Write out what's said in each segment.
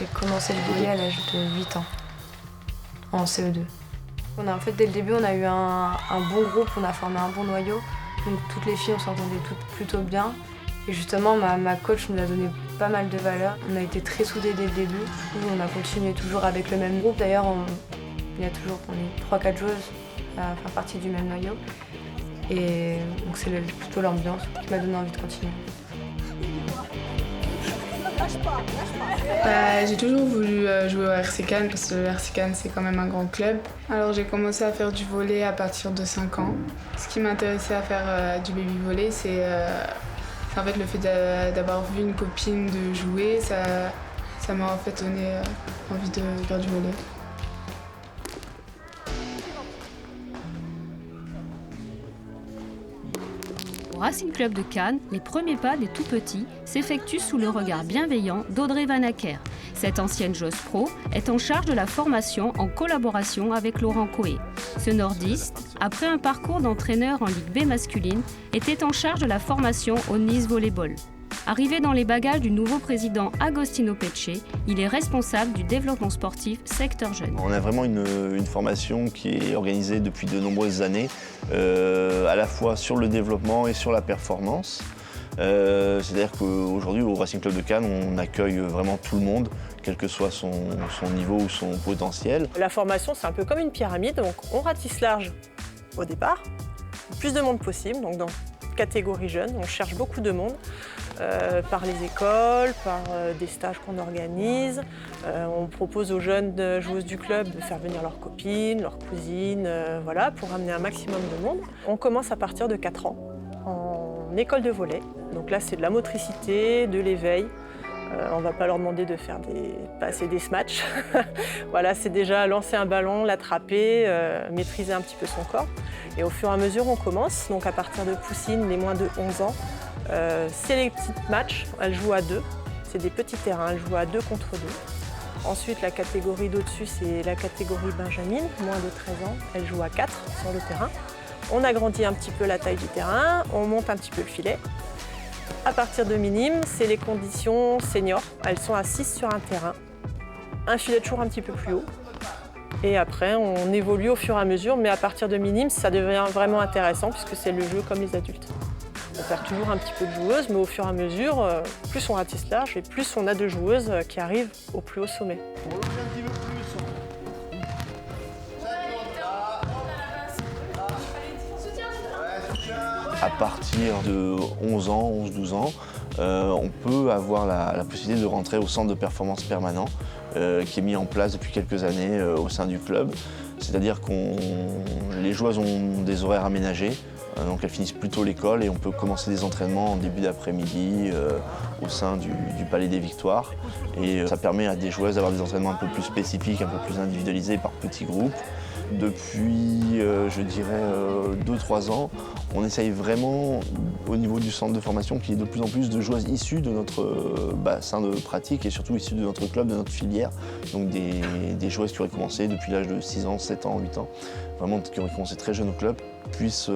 J'ai commencé le volley à l'âge de 8 ans, en CE2. Dès le début, on a eu un bon groupe, on a formé un bon noyau. Donc toutes les filles, on s'entendait toutes plutôt bien. Et justement, ma coach nous a donné pas mal de valeurs. On a été très soudés dès le début. On a continué toujours avec le même groupe. D'ailleurs, on est 3-4 joueuses à faire partie du même noyau. Et donc c'est plutôt l'ambiance qui m'a donné envie de continuer. J'ai toujours voulu jouer au RC Cannes parce que le RC Cannes c'est quand même un grand club. Alors j'ai commencé à faire du volley à partir de 5 ans. Ce qui m'intéressait à faire du baby volley, c'est en fait le fait d'avoir vu une copine de jouer, ça m'a en fait donné envie de faire du volley. Au Racing Club de Cannes, les premiers pas des tout-petits s'effectuent sous le regard bienveillant d'Audrey Van Acker. Cette ancienne joueuse pro est en charge de la formation en collaboration avec Laurent Coé. Ce nordiste, après un parcours d'entraîneur en Ligue B masculine, était en charge de la formation au Nice Volleyball. Arrivé dans les bagages du nouveau président Agostino Pecce, il est responsable du développement sportif secteur jeune. On a vraiment une formation qui est organisée depuis de nombreuses années, à la fois sur le développement et sur la performance. C'est-à-dire qu'aujourd'hui, au Racing Club de Cannes, on accueille vraiment tout le monde, quel que soit son niveau ou son potentiel. La formation, c'est un peu comme une pyramide, donc on ratisse large au départ, le plus de monde possible, donc dans catégorie jeune, on cherche beaucoup de monde. Par les écoles, par des stages qu'on organise. On propose aux jeunes joueuses du club de faire venir leurs copines, leurs cousines, voilà, pour amener un maximum de monde. On commence à partir de 4 ans en école de volley. Donc là, c'est de la motricité, de l'éveil. On ne va pas leur demander de faire passer des smatchs. Voilà, c'est déjà lancer un ballon, l'attraper, maîtriser un petit peu son corps. Et au fur et à mesure, on commence. Donc à partir de poussines, les moins de 11 ans, c'est les petits matchs, elles jouent à 2. C'est des petits terrains, elles jouent à 2 contre 2. Ensuite, la catégorie d'au-dessus, c'est la catégorie Benjamin, moins de 13 ans. Elles jouent à 4 sur le terrain. On agrandit un petit peu la taille du terrain, on monte un petit peu le filet. À partir de minimes, c'est les conditions seniors. Elles sont à 6 sur un terrain. Un filet toujours un petit peu plus haut. Et après, on évolue au fur et à mesure, mais à partir de minimes, ça devient vraiment intéressant puisque c'est le jeu comme les adultes. On perd toujours un petit peu de joueuses, mais au fur et à mesure, plus on ratisse large et plus on a de joueuses qui arrivent au plus haut sommet. À partir de 11 ans, 11-12 ans, on peut avoir la possibilité de rentrer au centre de performance permanent qui est mis en place depuis quelques années au sein du club. C'est-à-dire que les joueuses ont des horaires aménagés. Donc elles finissent plus tôt l'école et on peut commencer des entraînements en début d'après-midi au sein du Palais des Victoires. Et ça permet à des joueuses d'avoir des entraînements un peu plus spécifiques, un peu plus individualisés par petits groupes. Depuis, je dirais, 2-3 ans, on essaye vraiment, au niveau du centre de formation, qu'il y ait de plus en plus de joueuses issues de notre bassin de pratique et surtout issues de notre club, de notre filière. Donc des joueuses qui auraient commencé depuis l'âge de 6 ans, 7 ans, 8 ans, vraiment qui auraient commencé très jeunes au club, puissent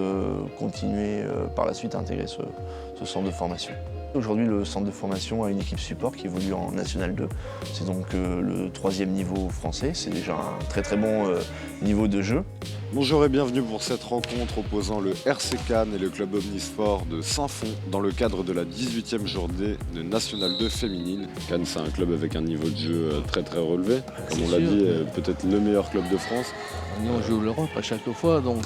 continuer par la suite à intégrer ce centre de formation. Aujourd'hui, le centre de formation a une équipe support qui évolue en National 2. C'est donc le 3e niveau français. C'est déjà un très très bon niveau de jeu. Bonjour et bienvenue pour cette rencontre opposant le RC Cannes et le club Omnisport de Saint-Fond dans le cadre de la 18e journée de National 2 féminine. Cannes, c'est un club avec un niveau de jeu très très relevé. Comme on l'a dit, peut-être le meilleur club de France. Nous, on joue l'Europe à chaque fois, donc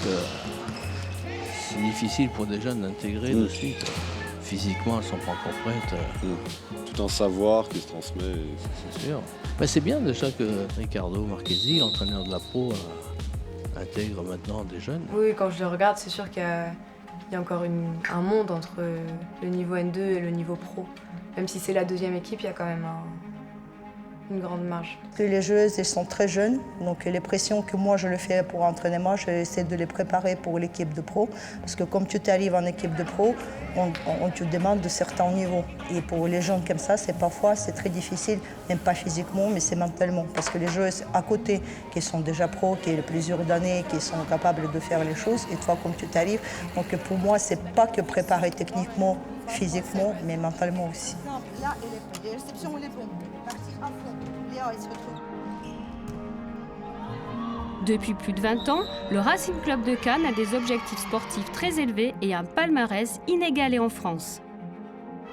c'est difficile pour des jeunes d'intégrer de suite. Physiquement, elles ne sont pas encore prêtes. Tout un savoir qui se transmet. C'est sûr. Mais c'est bien déjà que Riccardo Marchesi, l'entraîneur de la Pro, intègre maintenant des jeunes. Oui, quand je le regarde, c'est sûr qu'il y a encore un monde entre le niveau N2 et le niveau Pro. Même si c'est la 2e équipe, il y a quand même une grande marge. Les joueuses, elles sont très jeunes, donc les pressions que moi je le fais pour entraînement, j'essaie de les préparer pour l'équipe de pro. Parce que comme tu t'arrives en équipe de pro, on te demande de certains niveaux. Et pour les jeunes comme ça, parfois c'est très difficile, même pas physiquement, mais c'est mentalement. Parce que les joueuses à côté, qui sont déjà pro, qui ont plusieurs d'années, qui sont capables de faire les choses, et toi comme tu t'arrives. Donc pour moi, c'est pas que préparer techniquement, physiquement, mais mentalement aussi. Là, la réception, elle est bonne. Partir à fond. Depuis plus de 20 ans, le Racing Club de Cannes a des objectifs sportifs très élevés et un palmarès inégalé en France.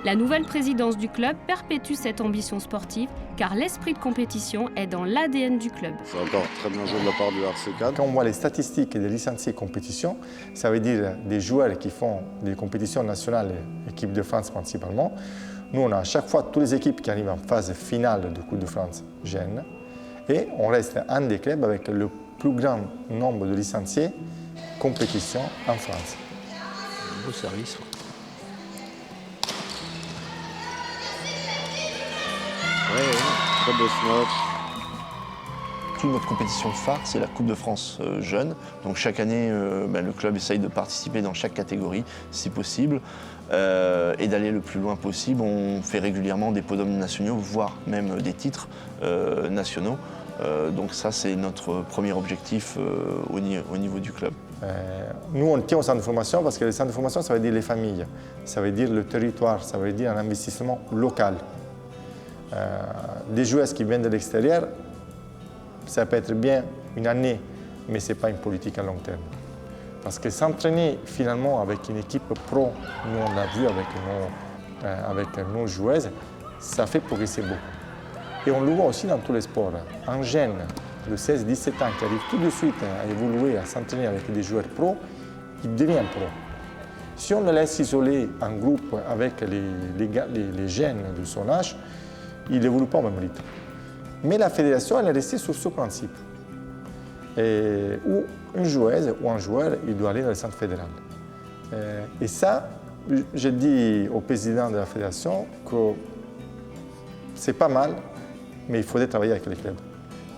La nouvelle présidence du club perpétue cette ambition sportive car l'esprit de compétition est dans l'ADN du club. C'est encore très bien joué de la part du RC Cannes. Quand on voit les statistiques des licenciés compétition, ça veut dire des joueurs qui font des compétitions nationales, équipe de France principalement. Nous, on a à chaque fois toutes les équipes qui arrivent en phase finale de Coupe de France jeunes et on reste un des clubs avec le plus grand nombre de licenciés compétition en France. Beau service. Très beau match. Toute notre compétition phare, c'est la Coupe de France jeune. Donc chaque année, le club essaye de participer dans chaque catégorie, si possible, et d'aller le plus loin possible. On fait régulièrement des podiums nationaux, voire même des titres nationaux. Donc ça, c'est notre premier objectif au niveau du club. Nous, on tient au centre de formation parce que le centre de formation, ça veut dire les familles, ça veut dire le territoire, ça veut dire un investissement local. Des joueurs qui viennent de l'extérieur, ça peut être bien une année, mais ce n'est pas une politique à long terme. Parce que s'entraîner finalement avec une équipe pro, nous on l'a vu avec nos joueuses, ça fait progresser beaucoup. Et on le voit aussi dans tous les sports. Un jeune de 16-17 ans qui arrive tout de suite à évoluer, à s'entraîner avec des joueurs pro, il devient pro. Si on le laisse isoler en groupe avec les jeunes de son âge, il n'évolue pas au même rythme. Mais la fédération, elle est restée sur ce principe. Où une joueuse ou un joueur, il doit aller dans le centre fédéral. Et ça, je dis au président de la fédération que c'est pas mal, mais il faudrait travailler avec les clubs.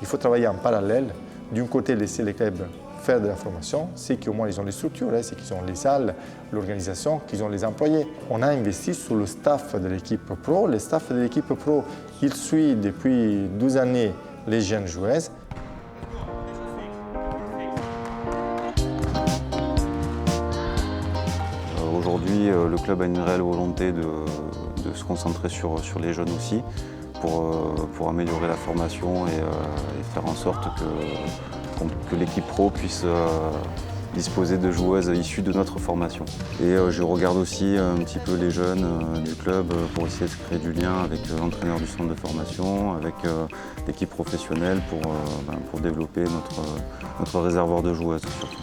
Il faut travailler en parallèle. D'un côté, laisser les clubs faire de la formation, c'est qu'au moins ils ont les structures, c'est qu'ils ont les salles, l'organisation, qu'ils ont les employés. On a investi sur le staff de l'équipe pro. Le staff de l'équipe pro, il suit depuis 12 années les jeunes joueuses. Aujourd'hui, le club a une réelle volonté de se concentrer sur les jeunes aussi, pour améliorer la formation et faire en sorte que l'équipe pro puisse disposer de joueuses issues de notre formation. Et je regarde aussi un petit peu les jeunes du club pour essayer de créer du lien avec l'entraîneur du centre de formation, avec l'équipe professionnelle pour développer notre réservoir de joueuses surtout.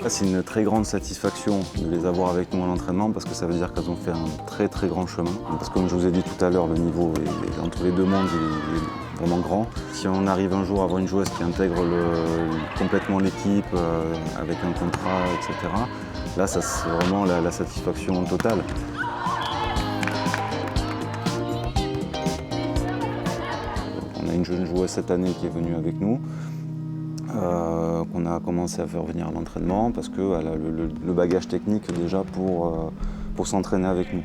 C'est une très grande satisfaction de les avoir avec nous à l'entraînement parce que ça veut dire qu'elles ont fait un très très grand chemin. Parce que comme je vous ai dit tout à l'heure, le niveau entre les deux mondes est vraiment grand. Si on arrive un jour à avoir une joueuse qui intègre complètement l'équipe avec un contrat, etc., là ça c'est vraiment la satisfaction totale. On a une jeune joueuse cette année qui est venue avec nous. Qu'on a commencé à faire venir à l'entraînement parce qu'elle a le bagage technique déjà pour s'entraîner avec nous.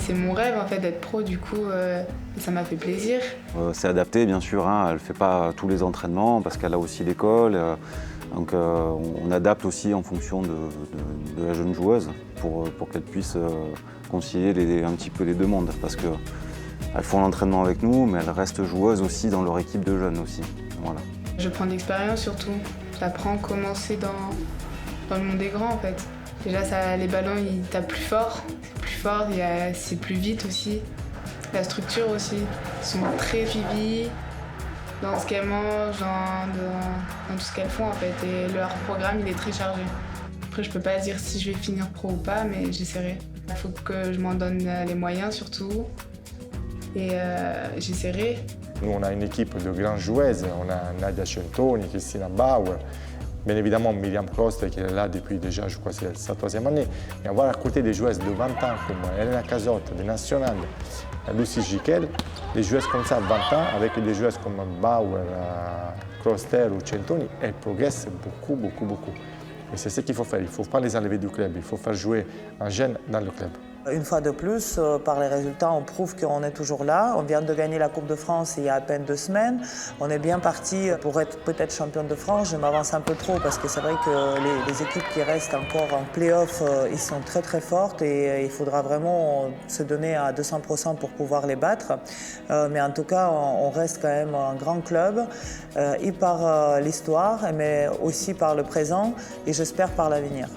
C'est mon rêve en fait d'être pro, du coup ça m'a fait plaisir. C'est adapté bien sûr, elle ne fait pas tous les entraînements parce qu'elle a aussi l'école. Donc on adapte aussi en fonction de la jeune joueuse pour qu'elle puisse concilier un petit peu les deux mondes. Parce qu'elles font l'entraînement avec nous, mais elles restent joueuses aussi dans leur équipe de jeunes aussi. Voilà. Je prends de l'expérience surtout. J'apprends comment c'est dans le monde des grands en fait. Déjà les ballons ils tapent plus fort, c'est plus vite aussi. La structure aussi, ils sont très suivis dans ce qu'elles mangent, dans tout ce qu'elles font en fait. Et leur programme il est très chargé. Après je peux pas dire si je vais finir pro ou pas, mais j'essaierai. Il faut que je m'en donne les moyens surtout. Et j'essaierai. Nous on a une équipe de grandes joueuses, on a Nadia Centoni, Cristina Bauer. Bien évidemment, Myriam Crost, qui est là depuis déjà, je crois que c'est sa 3e année. Mais avoir à côté des joueuses de 20 ans comme Elena Cazotte, des nationales, Lucie Giquel, des joueuses comme ça, 20 ans, avec des joueuses comme Bauer, Croster ou Centoni, elles progressent beaucoup, beaucoup, beaucoup. Et c'est ce qu'il faut faire. Il ne faut pas les enlever du club, il faut faire jouer un jeune dans le club. Une fois de plus, par les résultats, on prouve qu'on est toujours là. On vient de gagner la Coupe de France il y a à peine 2 semaines. On est bien parti pour être peut-être championne de France. Je m'avance un peu trop parce que c'est vrai que les équipes qui restent encore en play-off, ils sont très très fortes et il faudra vraiment se donner à 200% pour pouvoir les battre. Mais en tout cas, on reste quand même un grand club et par l'histoire, mais aussi par le présent et j'espère par l'avenir.